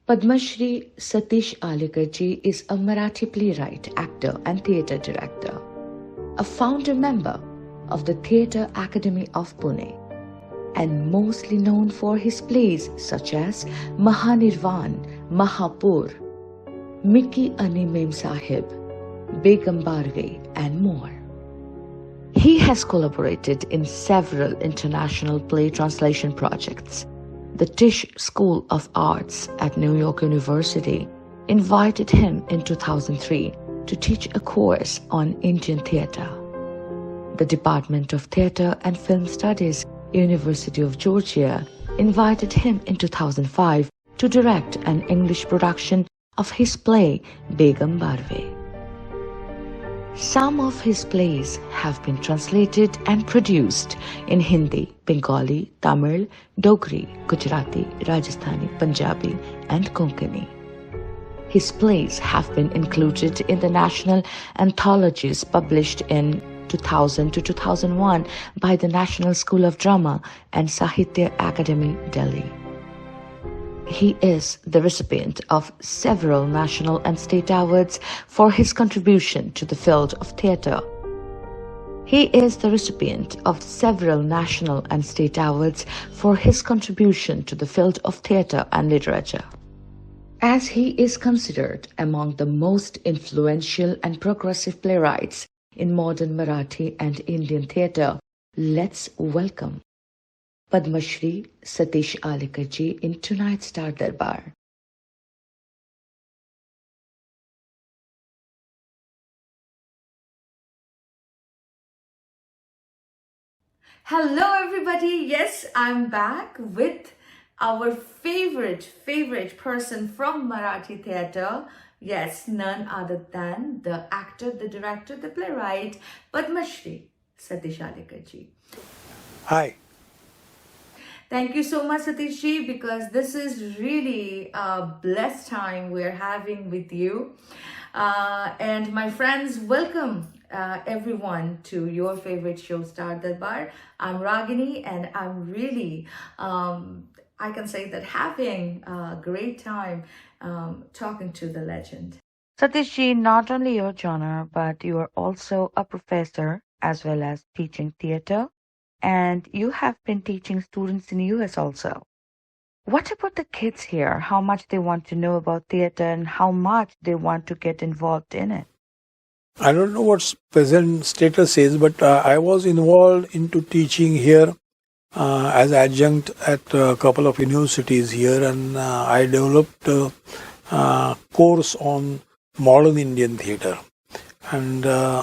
Padmashri Satish Alekar is a Marathi playwright, actor and theatre director, a founder member of the Theatre Academy of Pune, and mostly known for his plays such as Mahanirvan, Mahapur, Miki Ani Mem Sahib, Begum Barve, and more. He has collaborated in several international play translation projects. The Tisch School of Arts at New York University invited him in 2003 to teach a course on Indian theatre. The Department of Theatre and Film Studies, University of Georgia, invited him in 2005 to direct an English production of his play Begum Barve. Some of his plays have been translated and produced in Hindi, Bengali, Tamil, Dogri, Gujarati, Rajasthani, Punjabi, and Konkani. His plays have been included in the national anthologies published in 2000 to 2001 by the National School of Drama and Sahitya Akademi, Delhi. He is the recipient of several national and state awards for his contribution to the field of theatre. He is the recipient of several national and state awards for his contribution to the field of theatre and literature. As he is considered among the most influential and progressive playwrights in modern Marathi and Indian theatre, let's welcome Padmashri Satish Alekar in tonight's Star Darbar. Hello everybody, yes, I'm back with our favorite person from Marathi theatre. Yes, none other than the actor, the director, the playwright, Padmashri Satish Alekar. Hi. Thank you so much, Satish ji, because this is really a blessed time we're having with you. And my friends, welcome everyone to your favorite show, Star Darbar. I'm Raagiiniis, and I'm really, I can say that having a great time talking to the legend. Satish ji, not only your genre, but you are also a professor as well as teaching theatre. And you have been teaching students in US also. What about the kids here? How much they want to know about theatre and how much they want to get involved in it? I don't know what present status is, but I was involved into teaching here as adjunct at a couple of universities here, and I developed a course on modern Indian theatre. And the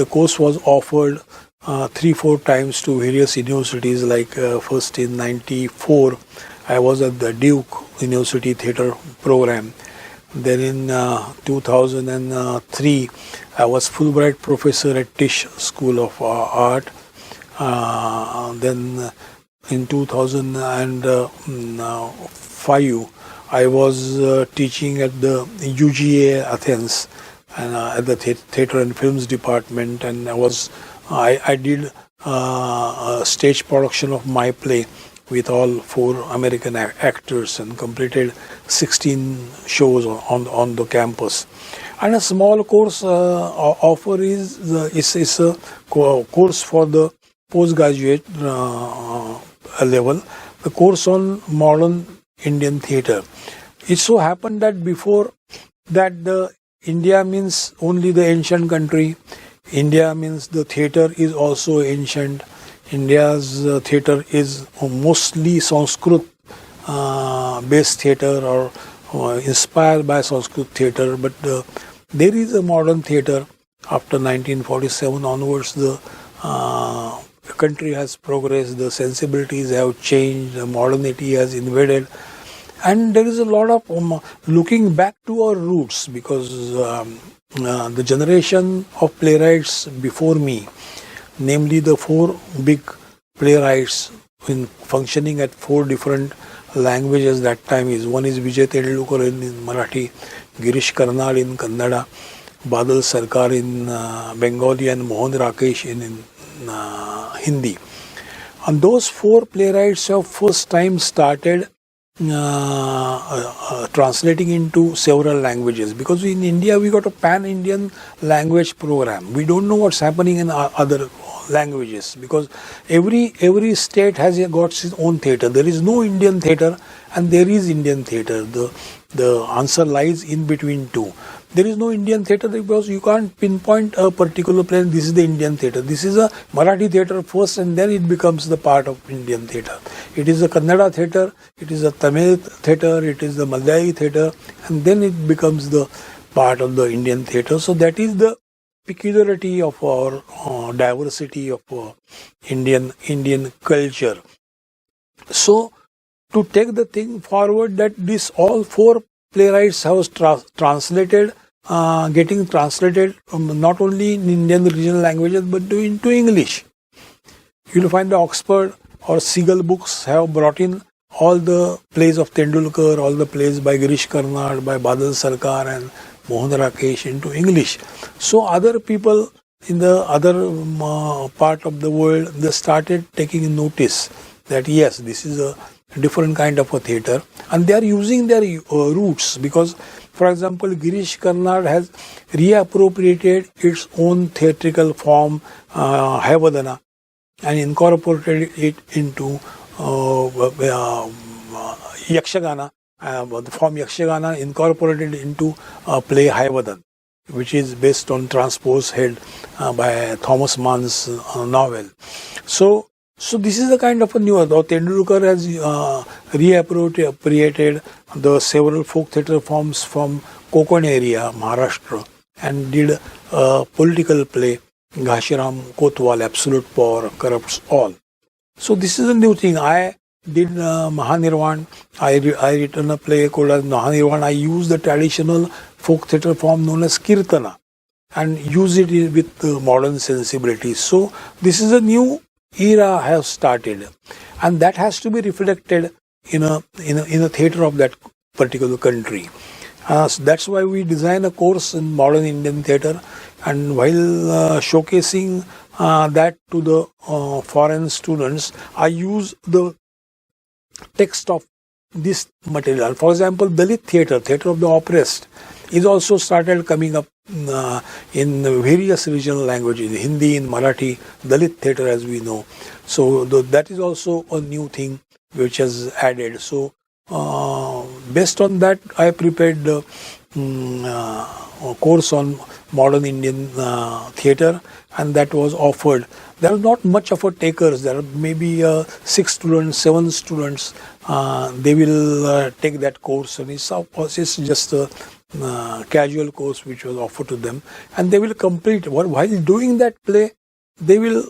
course was offered 3-4 times to various universities, like first in 94 I was at the Duke University Theatre program. Then in 2003 I was Fulbright professor at Tisch School of Art. Then in 2005 I was teaching at the UGA Athens and at the Theatre and Films department, and I did a stage production of my play with all 4 American actors and completed 16 shows on the campus. And a small course offer is a course for the postgraduate level, the course on modern Indian theatre. It so happened that before that the India means only the ancient country. India means the theatre is also ancient. India's theatre is mostly Sanskrit based theatre or inspired by Sanskrit theatre, but there is a modern theatre. After 1947 onwards, the country has progressed, the sensibilities have changed, the modernity has invaded, and there is a lot of looking back to our roots, because the generation of playwrights before me, namely the 4 big playwrights functioning at 4 different languages that time is, one is Vijay Tendulkar in Marathi, Girish Karnal in Kannada, Badal Sarkar in Bengali, and Mohan Rakesh in Hindi. And those 4 playwrights have first time started translating into several languages, because in India we got a pan-Indian language program. We don't know what's happening in other languages, because every state has got its own theatre. There is no Indian theatre and there is Indian theatre. The answer lies in between two. There is no Indian theatre because you can't pinpoint a particular place. This is the Indian theatre. This is a Marathi theatre first, and then it becomes the part of Indian theatre. It is a Kannada theatre, it is a Tamil theatre, it is the Malayali theatre, and then it becomes the part of the Indian theatre. So that is the peculiarity of our diversity of Indian culture. So to take the thing forward, that this all four playwrights have translated, getting translated not only in Indian regional languages but into English. You will find the Oxford or Seagull books have brought in all the plays of Tendulkar, all the plays by Girish Karnad, by Badal Sarkar and Mohan Rakesh into English. So other people in the other part of the world, they started taking notice that yes, this is a different kind of a theatre, and they are using their roots, because for example Girish Karnad has reappropriated its own theatrical form, Hayavadana, and incorporated it into Yakshagana, the form Yakshagana incorporated into play Hayavadan, which is based on transpose head by Thomas Mann's novel. So this is a kind of a new. Tendulkar has reappropriated the several folk theatre forms from Konkan area, Maharashtra, and did a political play, Ghashiram Kotwal, Absolute Power Corrupts All. So this is a new thing. I did Mahanirvan. I written a play called as Mahanirvan. I use the traditional folk theatre form known as Kirtana and use it with modern sensibilities. So this is a new era has started, and that has to be reflected in a theatre of that particular country. So that's why we design a course in modern Indian theatre, and while showcasing that to the foreign students, I use the text of this material. For example, Dalit theatre, theatre of the oppressed, is also started coming up in various regional languages, in Hindi, in Marathi, Dalit theatre as we know. So that is also a new thing which has added. So based on that, I prepared the course on modern Indian theatre, and that was offered. There are not much of a takers. There are maybe 6 students, 7 students. They will take that course, and it's just a casual course which was offered to them, and they will complete. While doing that play, they will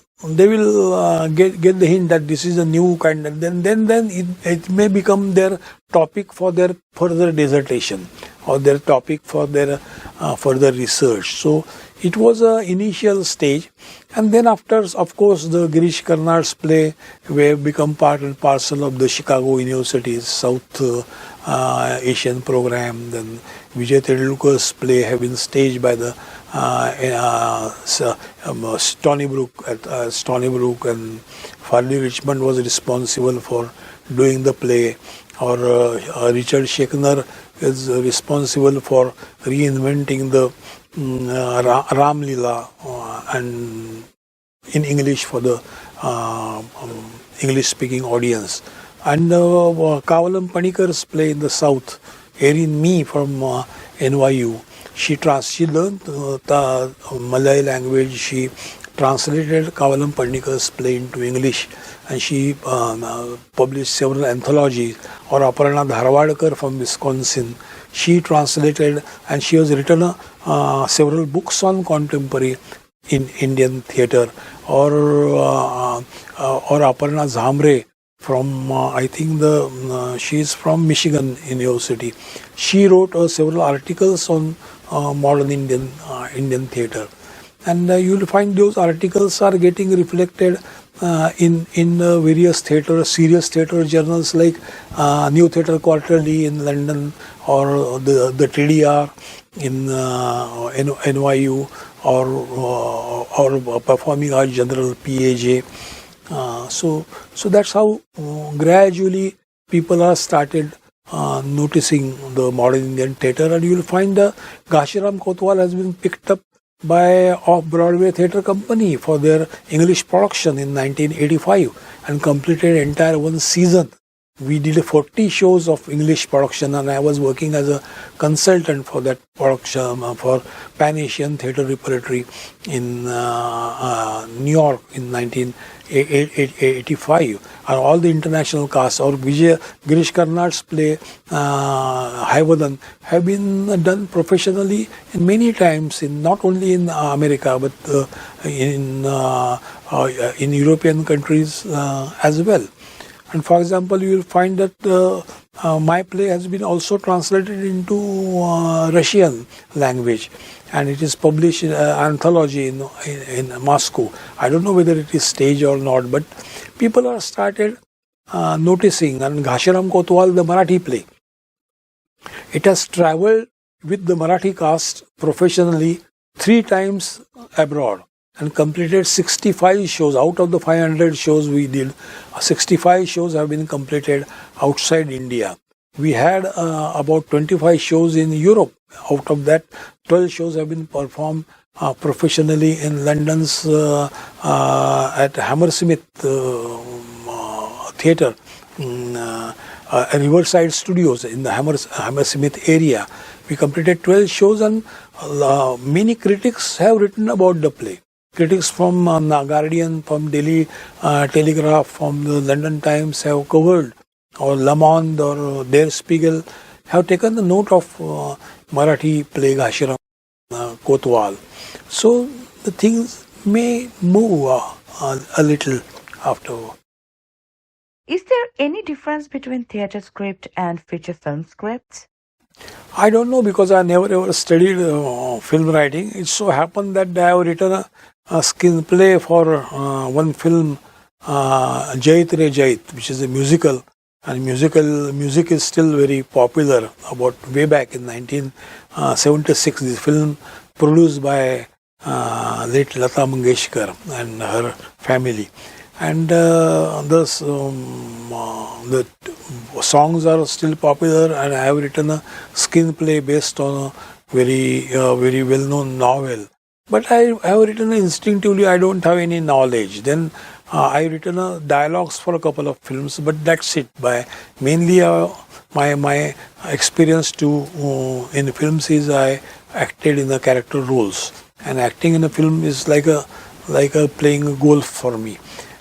get the hint that this is a new kind, and then it may become their topic for their further dissertation or their topic for their further research. So it was an initial stage, and then after, of course, the Girish Karnad's play will become part and parcel of the Chicago University's South Asian program. Then Vijay Tendulkar's play have been staged by the Stony Brook, and Farley Richmond was responsible for doing the play, or Richard Shekner is responsible for reinventing the Ram Leela and in English for the English-speaking audience. And Kavalam Panikar's play in the South, Erin Me from NYU, she learned the Malay language. She translated Kavalam Panikar's play into English, and she published several anthologies. Or Aparna Dharwadkar from Wisconsin, she translated, and she has written several books on contemporary in Indian theatre. Or Aparna Zamre from I think she is from Michigan University. She wrote several articles on modern Indian theatre, and you will find those articles are getting reflected in various serious theatre journals like New Theatre Quarterly in London, or the TDR in NYU, or Performing Arts Journal, PAJ. So that's how gradually people are started noticing the modern Indian theatre, and you will find the Ghanshiram Kotwal has been picked up by Off-Broadway Theatre Company for their English production in 1985 and completed entire one season. We did 40 shows of English production, and I was working as a consultant for that production for Pan-Asian Theatre Repertory in New York in 1985. And all the international cast, or Girish Karnad's play Haivadan, have been done professionally in many times, in not only in America but in European countries as well. And for example, you will find that my play has been also translated into Russian language, and it is published in anthology in Moscow. I don't know whether it is staged or not, but people are started noticing. And Ghanshiram Kotwal, the Marathi play, it has travelled with the Marathi cast professionally 3 times abroad and completed 65 shows. Out of the 500 shows we did, 65 shows have been completed outside India. We had about 25 shows in Europe. Out of that, 12 shows have been performed professionally in London's at Hammersmith Theatre, Riverside Studios in the Hammersmith area. We completed 12 shows, and many critics have written about the play. Critics from Guardian, from Daily Telegraph, from the London Times have covered, or Le Monde or Der Spiegel have taken the note of Marathi play Ghanshiram Kotwal. So the things may move a little after. Is there any difference between theatre script and feature film scripts? I don't know, because I never ever studied film writing. It so happened that I have written a screenplay for one film, Jait Re Jait, which is a musical, and music is still very popular. About way back in 1976, this film produced by late Lata Mangeshkar and her family, and the songs are still popular, and I have written a screenplay based on a very well-known novel. But I have written instinctively, I don't have any knowledge. Then I have written dialogues for a couple of films, but that's it. By mainly my experience in films is I acted in the character roles, and acting in a film is like a playing golf for me.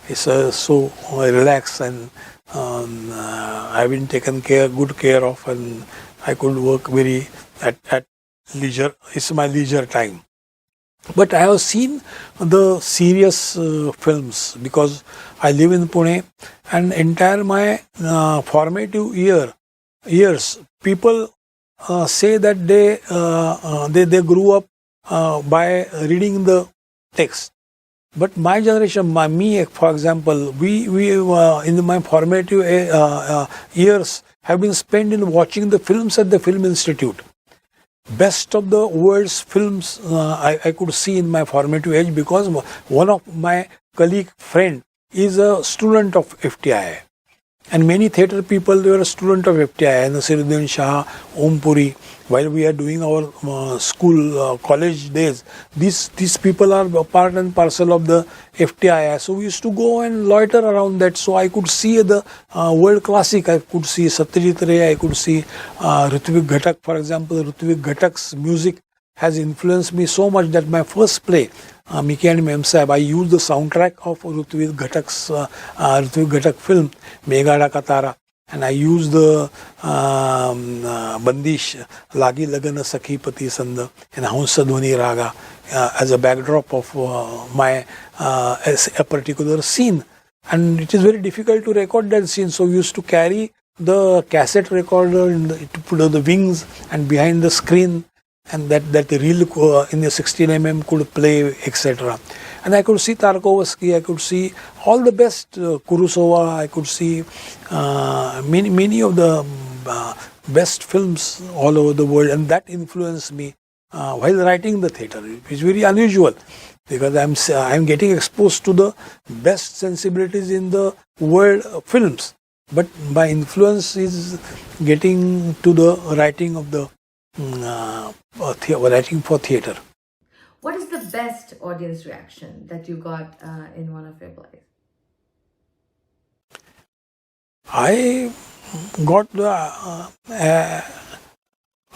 It's so relaxed, and I've been taken good care of, and I could work very at leisure. It's my leisure time. But I have seen the serious films, because I live in Pune, and entire my formative years, people say that they grew up by reading the text. But my generation, me for example, we in my formative years have been spent in watching the films at the Film Institute. Best of the world's films I could see in my formative age, because one of my colleague friend is a student of FTI, and many theatre people, they were a student of FTI, Nasiruddin Shah, Om Puri. While we are doing our school college days, these people are part and parcel of the FTI. So we used to go and loiter around that. So I could see the world classic. I could see Satyajit Ray. I could see Ritwik Ghatak, for example. Ritwik Ghatak's music has influenced me so much that my first play, Mickey and Mem Sahib, I used the soundtrack of Ritwik Ghatak film, Meghada Katara. And I used the Bandish Lagi Lagana Sakhi Pati Sanda and Hansa Dhwani Raga as a backdrop of my a particular scene. And it is very difficult to record that scene, so we used to carry the cassette recorder to put on the wings and behind the screen, and that the reel in the 16mm could play, etc. And I could see Tarkovsky, I could see all the best, Kurosawa, I could see many of the best films all over the world, and that influenced me while writing the theatre. It is very unusual, because I'm getting exposed to the best sensibilities in the world films. but my influence is getting to the writing of the writing for theatre. What is the best audience reaction that you got in one of your plays? I got the.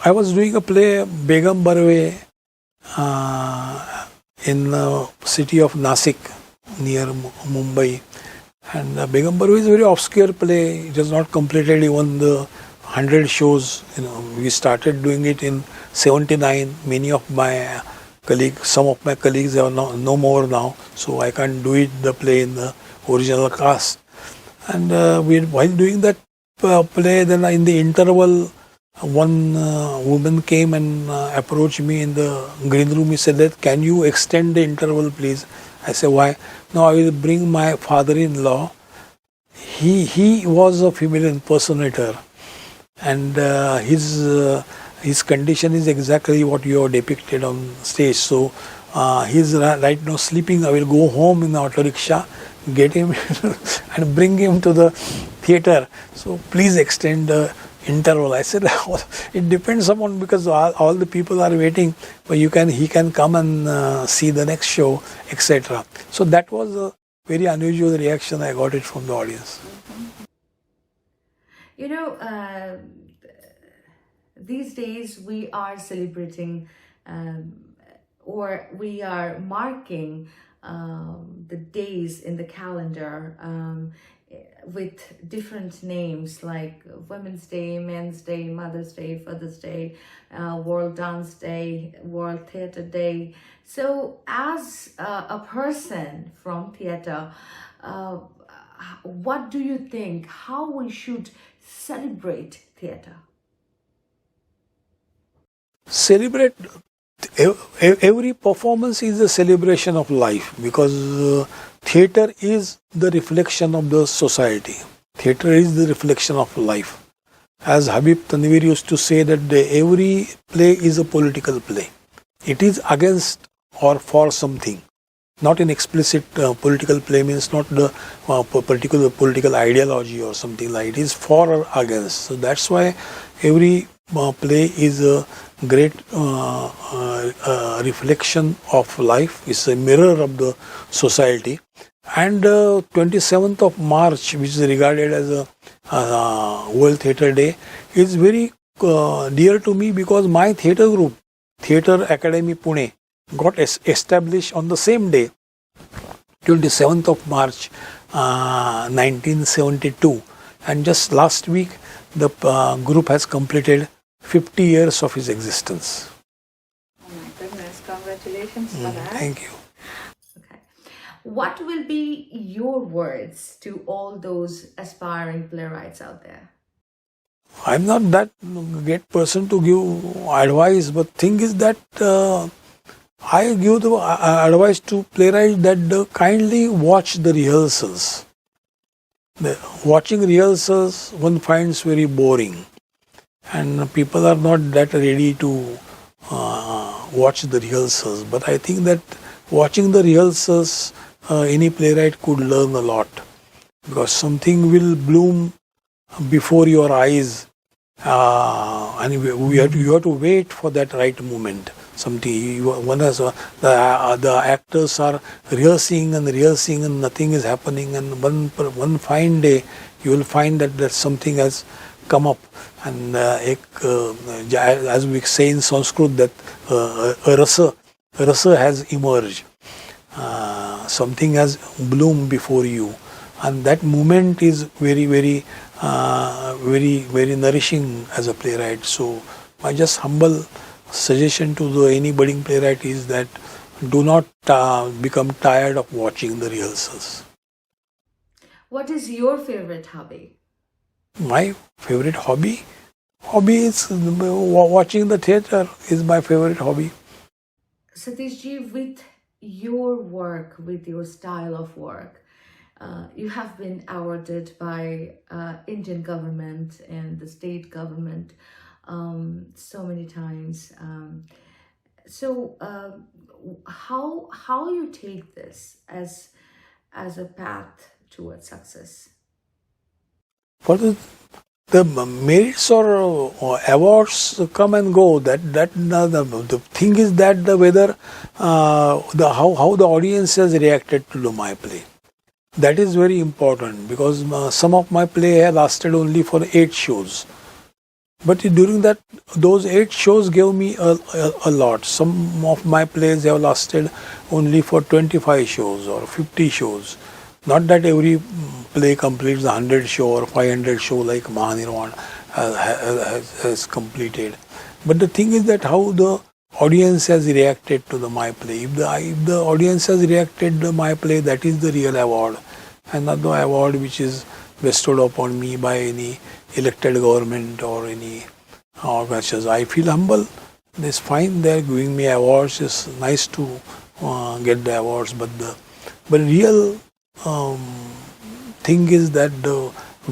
I was doing a play, Begum Barve, in the city of Nasik, near Mumbai. And Begum Barve is a very obscure play. It has not completed even the 100 shows. We started doing it in 79. Many of my colleagues, some of my colleagues are no more now, so I can't do it the play in the original cast. And while doing that play, then in the interval, one woman came and approached me in the green room. He said that, can you extend the interval, please? I said, why? No, I will bring my father-in-law. He was a female impersonator, and his condition is exactly what you have depicted on stage. So he's right now sleeping. I will go home in the auto rickshaw, get him and bring him to the theater. So please extend the interval. I said, it depends upon, because all the people are waiting, but he can come and see the next show, etc. So that was a very unusual reaction. I got it from the audience. You know, these days we are celebrating or we are marking the days in the calendar with different names like Women's Day, Men's Day, Mother's Day, Father's Day, World Dance Day, World Theatre Day. So as a person from theatre, what do you think, how we should celebrate theatre? Celebrate. Every performance is a celebration of life, because theatre is the reflection of the society. Theatre is the reflection of life. As Habib Tanvir used to say, that every play is a political play. It is against or for something. Not an explicit political play means not the particular political ideology or something like it is for or against. So that's why every play is a great reflection of life. It's a mirror of the society. And 27th of March, which is regarded as a World Theatre Day, is very dear to me, because my theatre group, Theatre Academy Pune, got established on the same day, 27th of March 1972. And just last week, the group has completed 50 years of its existence. Oh my goodness, congratulations for that. Thank you. Okay. What will be your words to all those aspiring playwrights out there? I'm not that great person to give advice, but thing is that I give the advice to playwrights that kindly watch the rehearsals. Watching rehearsals one finds very boring, and people are not that ready to watch the rehearsals. But I think that watching the rehearsals, any playwright could learn a lot, because something will bloom before your eyes, and you have to wait for that right moment. One has the actors are rehearsing and nothing is happening, and one fine day you will find that something has come up, and as we say in Sanskrit, that a rasa has emerged. Something has bloomed before you, and that moment is very nourishing as a playwright. So my just humble suggestion to any budding playwright is that do not become tired of watching the rehearsals. What is your favorite hobby? My favorite hobby is watching the theatre. Is my favorite hobby. Satish ji, with your work, with your style of work, you have been awarded by Indian government and the state government so many times. So how you take this as a path towards success? For the merits or awards come and go. The thing is that the whether how the audience has reacted to my play. That is very important because some of my play have lasted only for 8 shows. But during those 8 shows gave me a lot. Some of my plays have lasted only for 25 shows or 50 shows. Not that every play completes the 100 show or 500 show like Mahanirvan has completed. But the thing is that how the audience has reacted to my play. If the audience has reacted to my play, that is the real award, and not the award which is bestowed upon me by any elected government or any organization. I feel humble. It's fine. They're giving me awards. It's nice to get the awards, but real thing is that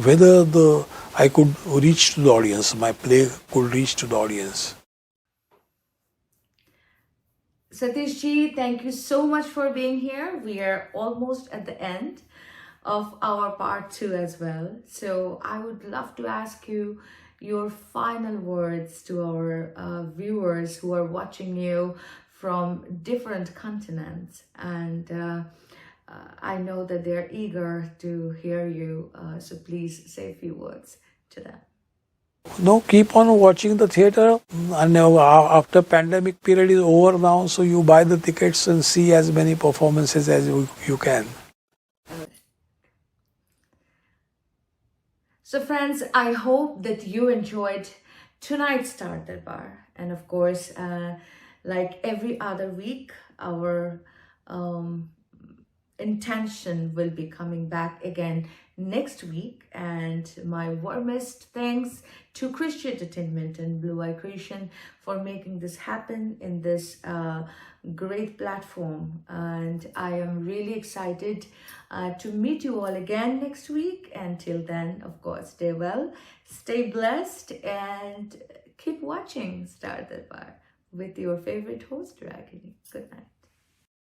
whether I could reach to the audience, my play could reach to the audience. Satish ji, thank you so much for being here. We are almost at the end of our part 2 as well. So I would love to ask you your final words to our viewers who are watching you from different continents. And I know that they're eager to hear you. So please say a few words to them. No, keep on watching the theater, and after pandemic period is over now, so you buy the tickets and see as many performances as you can. So friends, I hope that you enjoyed tonight's Star Darbar. And of course, like every other week, our intention will be coming back again next week. And my warmest thanks to Christian Entertainment and Blue Eye Creation for making this happen in this great platform. And I am really excited to meet you all again next week. Until then, of course, stay well, stay blessed, and keep watching Star Darbar with your favorite host, Raagiiniis. Good night.